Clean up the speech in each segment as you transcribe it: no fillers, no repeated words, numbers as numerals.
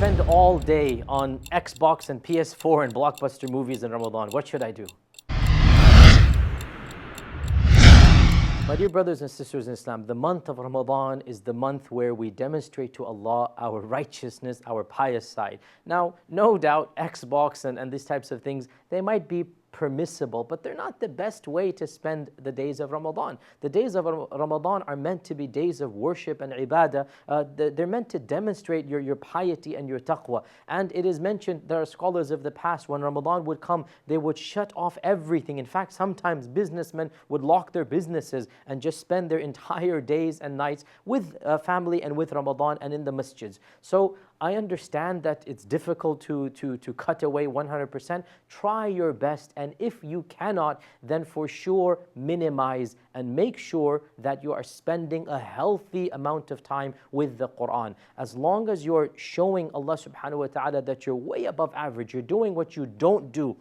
spend all day on Xbox and PS4 and blockbuster movies in Ramadan. What should I do? My dear brothers and sisters in Islam, the month of Ramadan is the month where we demonstrate to Allah our righteousness, our pious side. Now, no doubt, Xbox and these types of things, they might be permissible, but they're not the best way to spend the days of Ramadan. The days of Ramadan are meant to be days of worship and ibadah. They're meant to demonstrate your piety and your taqwa. And it is mentioned, there are scholars of the past, when Ramadan would come, they would shut off everything. In fact, sometimes businessmen would lock their businesses and just spend their entire days and nights with family and with Ramadan and in the masjids. So I understand that it's difficult to cut away 100%. Try your best, and if you cannot, then for sure minimize and make sure that you are spending a healthy amount of time with the Quran. As long as you're showing Allah subhanahu wa ta'ala that you're way above average, you're doing what you don't do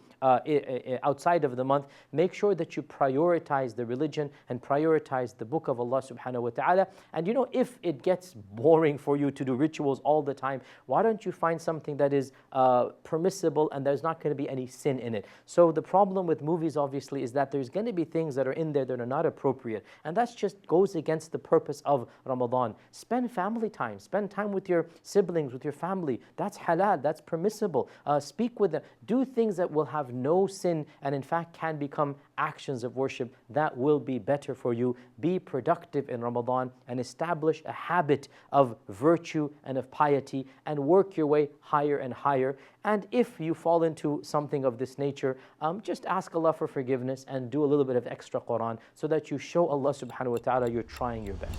outside of the month, make sure that you prioritize the religion and prioritize the book of Allah subhanahu wa ta'ala. And you know, if it gets boring for you to do rituals all the time, why don't you find something that is permissible and there's not going to be any sin in it? So the problem with movies obviously is that there's going to be things that are in there that are not appropriate, and that just goes against the purpose of Ramadan. Spend family time, spend time with your siblings, with your family. That's halal, that's permissible. Speak with them, do things that will have no sin and in fact can become actions of worship that will be better for you. Be productive in Ramadan and establish a habit of virtue and of piety and work your way higher and higher. And if you fall into something of this nature, just ask Allah for forgiveness and do a little bit of extra Quran so that you show Allah subhanahu wa ta'ala you're trying your best.